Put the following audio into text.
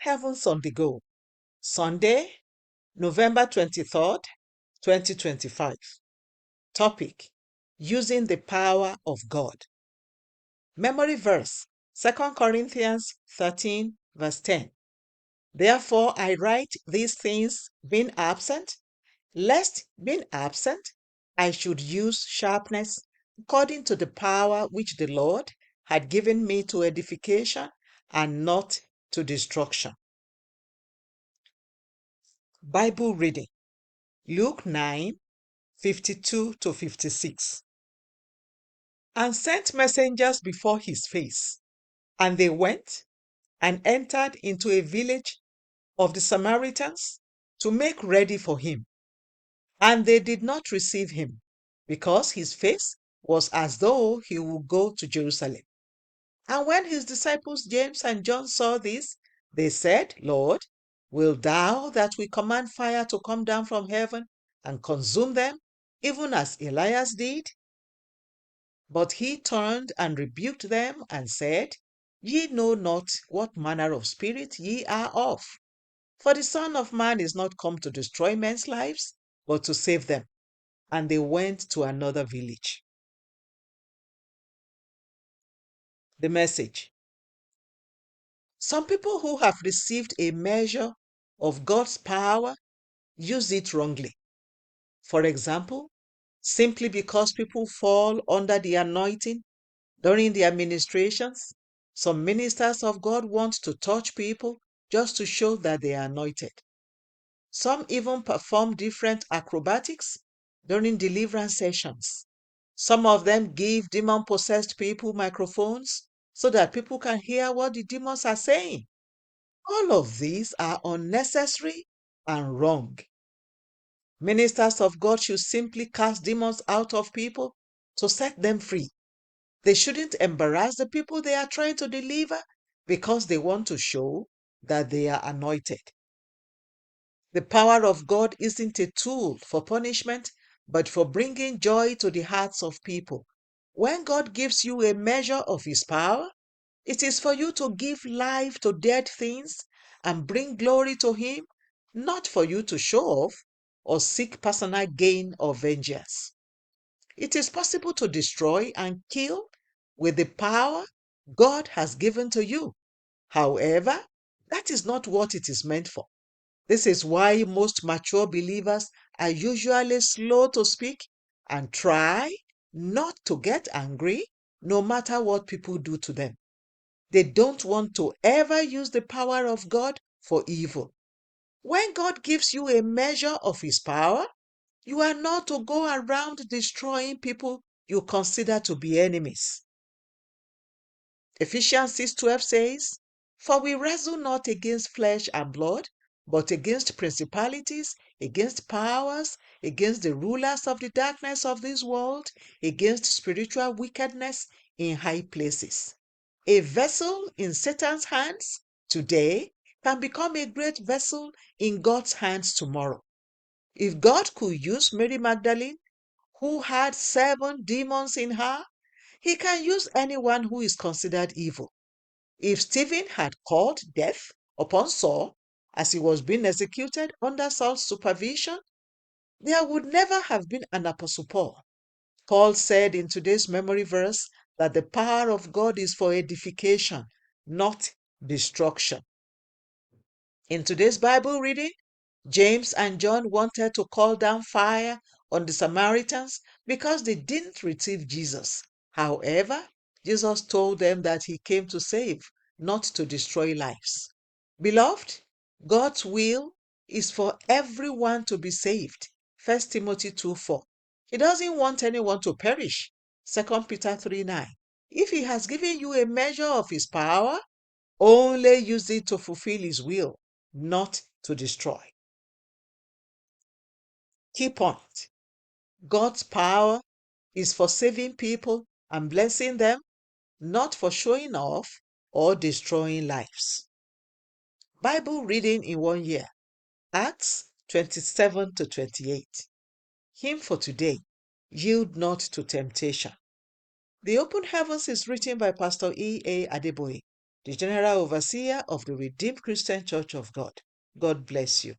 Heavens on the Go, Sunday, November 23rd, 2025. Topic: Using the Power of God. Memory verse: 2 Corinthians 13, verse 10. Therefore I write these things being absent, lest being absent I should use sharpness according to the power which the Lord had given me to edification and not to destruction. Bible reading: Luke 9:52-56. And sent messengers before his face, and they went and entered into a village of the Samaritans to make ready for him. And they did not receive him, because his face was as though he would go to Jerusalem. And when his disciples James and John saw this, they said, Lord, wilt thou that we command fire to come down from heaven and consume them, even as Elias did? But he turned and rebuked them and said, Ye know not what manner of spirit ye are of. For the Son of Man is not come to destroy men's lives, but to save them. And they went to another village. The message: some people who have received a measure of God's power use it wrongly. For example, simply because people fall under the anointing during their ministrations, some ministers of God want to touch people just to show that they are anointed. Some even perform different acrobatics during deliverance sessions. Some of them give demon-possessed people microphones so that people can hear what the demons are saying. All of these are unnecessary and wrong. Ministers of God should simply cast demons out of people to set them free. They shouldn't embarrass the people they are trying to deliver because they want to show that they are anointed. The power of God isn't a tool for punishment, but for bringing joy to the hearts of people. When God gives you a measure of His power, it is for you to give life to dead things and bring glory to Him, not for you to show off or seek personal gain or vengeance. It is possible to destroy and kill with the power God has given to you. However, that is not what it is meant for. This is why most mature believers are usually slow to speak and try not to get angry no matter what people do to them. They don't want to ever use the power of God for evil. When God gives you a measure of His power, you are not to go around destroying people you consider to be enemies. Ephesians 6:12 says, For we wrestle not against flesh and blood, but against principalities, against powers, against the rulers of the darkness of this world, against spiritual wickedness in high places. A vessel in Satan's hands today can become a great vessel in God's hands tomorrow. If God could use Mary Magdalene, who had 7 demons in her, He can use anyone who is considered evil. If Stephen had called death upon Saul as he was being executed under Saul's supervision, there would never have been an Apostle Paul. Paul said in today's memory verse that the power of God is for edification, not destruction. In today's Bible reading, James and John wanted to call down fire on the Samaritans because they didn't receive Jesus. However, Jesus told them that He came to save, not to destroy lives. Beloved, God's will is for everyone to be saved. 1 Timothy 2:4. He doesn't want anyone to perish. 2 Peter 3:9. If He has given you a measure of His power, only use it to fulfill His will, not to destroy. Key point: God's power is for saving people and blessing them, not for showing off or destroying lives. Bible reading in 1 year: Acts 27-28. Hymn for today: Yield not to temptation. The Open Heavens is written by Pastor E.A. Adeboye. the General Overseer of the Redeemed Christian Church of God. God bless you.